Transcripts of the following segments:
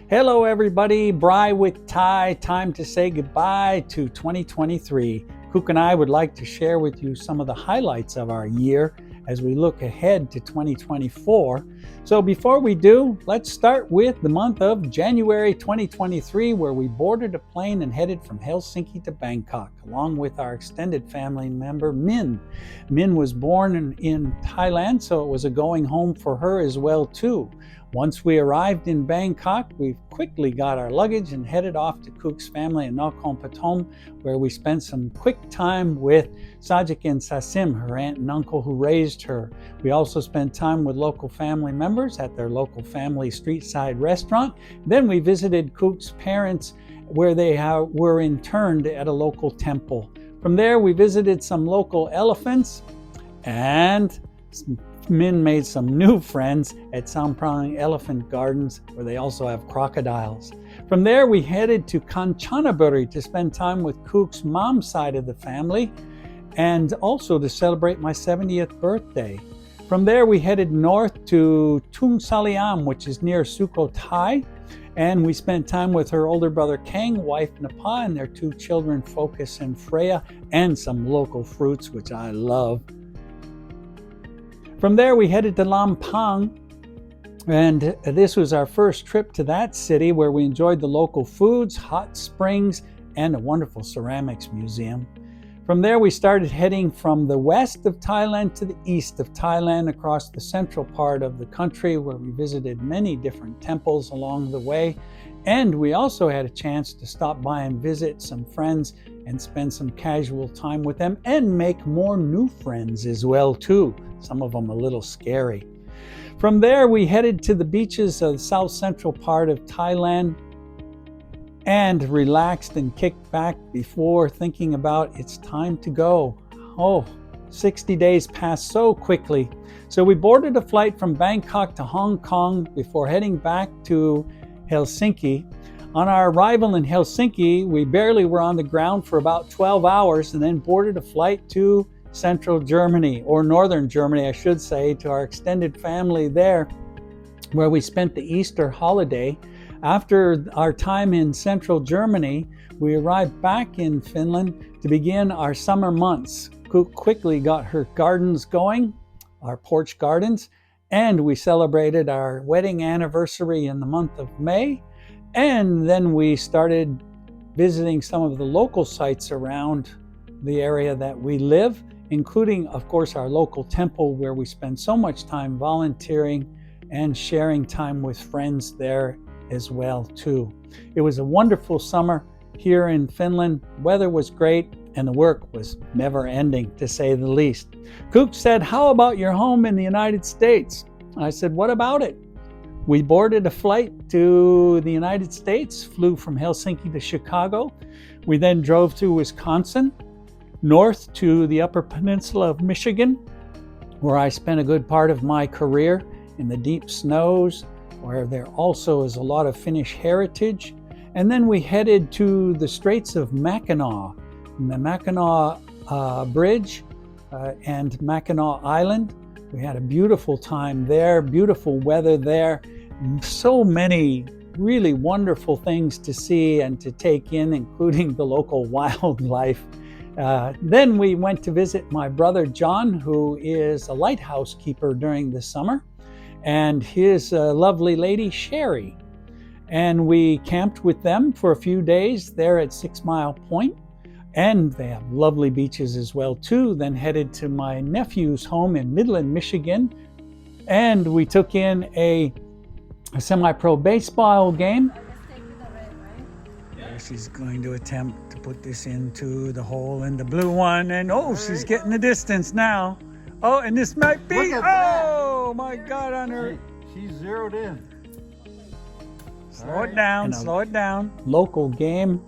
Hello everybody, Bry with Ty. Time to say goodbye to 2023. Cook and I would like to share with you some of the highlights of our year as we look ahead to 2024. So before we do, let's start with the month of January 2023, where we boarded a plane and headed from Helsinki to Bangkok, along with our extended family member, Min. Min was born in Thailand, so it was a going home for her as well too. Once we arrived in Bangkok, we quickly got our luggage and headed off to Cook's family in Nakhon Pathom, where we spent some quick time with Sajik and Sasim, her aunt and uncle who raised her. We also spent time with local family members at their local family street side restaurant. Then we visited Cook's parents where they were interned at a local temple. From there, we visited some local elephants and Min made some new friends at Samprang Elephant Gardens, where they also have crocodiles. From there, we headed to Kanchanaburi to spend time with Cook's mom's side of the family and also to celebrate my 70th birthday. From there, we headed north to Tung Saliam, which is near Sukhothai, and we spent time with her older brother Kang, wife Napa, and their two children Focus and Freya, and some local fruits, which I love. From there, we headed to Lampang, and this was our first trip to that city, where we enjoyed the local foods, hot springs, and a wonderful ceramics museum. From there, we started heading from the west of Thailand to the east of Thailand across the central part of the country, where we visited many different temples along the way. And we also had a chance to stop by and visit some friends and spend some casual time with them and make more new friends as well too. Some of them a little scary. From there, we headed to the beaches of the south central part of Thailand and relaxed and kicked back before thinking about it's time to go. 60 days passed so quickly. So we boarded a flight from Bangkok to Hong Kong before heading back to Helsinki. On our arrival in Helsinki, we barely were on the ground for about 12 hours and then boarded a flight to central Germany, or northern Germany, I should say, to our extended family there, where we spent the Easter holiday. After our time in central Germany, we arrived back in Finland to begin our summer months. Cook quickly got her gardens going, our porch gardens, and we celebrated our wedding anniversary in the month of May. And then we started visiting some of the local sites around the area that we live, including, of course, our local temple, where we spend so much time volunteering and sharing time with friends there as well too. It was a wonderful summer here in Finland. Weather was great and the work was never ending, to say the least. Cook said, "How about your home in the United States?" I said, "What about it?" We boarded a flight to the United States, flew from Helsinki to Chicago. We then drove to Wisconsin, north to the Upper Peninsula of Michigan, where I spent a good part of my career in the deep snows, where there also is a lot of Finnish heritage. And then we headed to the Straits of Mackinac, the Mackinac Bridge and Mackinac Island. We had a beautiful time there, beautiful weather there, so many really wonderful things to see and to take in, including the local wildlife. Then we went to visit my brother John, who is a lighthouse keeper during the summer, and his lovely lady Sherry. And we camped with them for a few days there at 6 Mile Point. And they have lovely beaches as well too. Then headed to my nephew's home in Midland, Michigan. And we took in a semi-pro baseball game. She's going to attempt to put this into the hole in the blue one. And she's getting the distance now. Oh, and this might be, my God, on her. She's zeroed in. Slow it down. Local game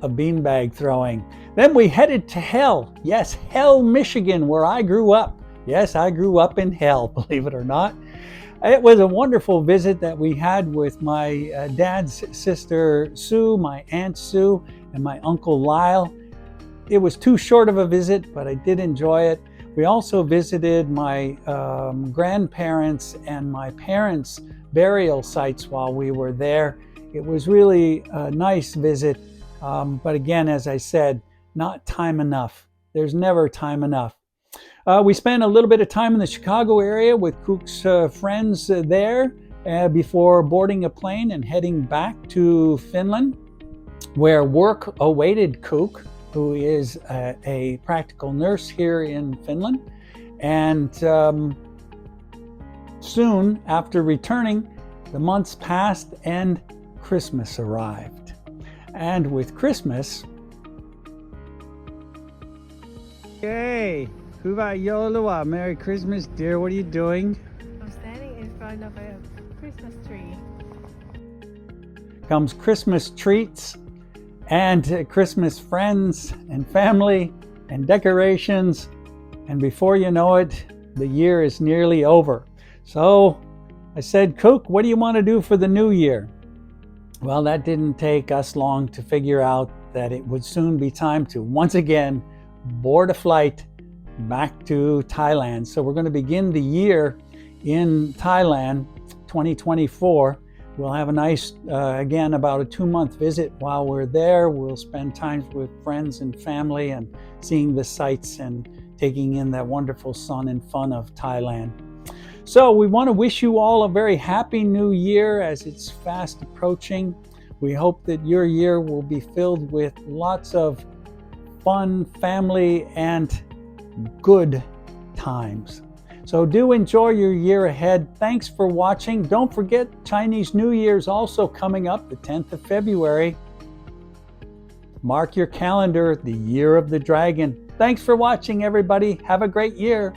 of beanbag throwing. Then we headed to Hell. Yes, Hell, Michigan, where I grew up. Yes, I grew up in Hell, believe it or not. It was a wonderful visit that we had with my dad's sister Sue, my aunt Sue, and my uncle Lyle. It was too short of a visit, but I did enjoy it. We also visited my grandparents and my parents' burial sites while we were there. It was really a nice visit, but again, as I said, not time enough. There's never time enough. We spent a little bit of time in the Chicago area with Cook's friends there before boarding a plane and heading back to Finland, where work awaited Cook, who is a practical nurse here in Finland. And soon after returning, the months passed and Christmas arrived. And with Christmas, hey, hyvää joulua, Merry Christmas, dear. What are you doing? I'm standing in front of a Christmas tree. Comes Christmas treats and Christmas friends and family and decorations. And before you know it, the year is nearly over. So I said, Cook, what do you want to do for the new year? Well, that didn't take us long to figure out that it would soon be time to once again board a flight back to Thailand. So we're going to begin the year in Thailand, 2024. We'll have a nice, again, about a 2-month visit while we're there. We'll spend time with friends and family and seeing the sights and taking in that wonderful sun and fun of Thailand. So we want to wish you all a very happy new year as it's fast approaching. We hope that your year will be filled with lots of fun, family, and good times. So do enjoy your year ahead. Thanks for watching. Don't forget Chinese New Year is also coming up the 10th of February. Mark your calendar, the Year of the Dragon. Thanks for watching, everybody. Have a great year.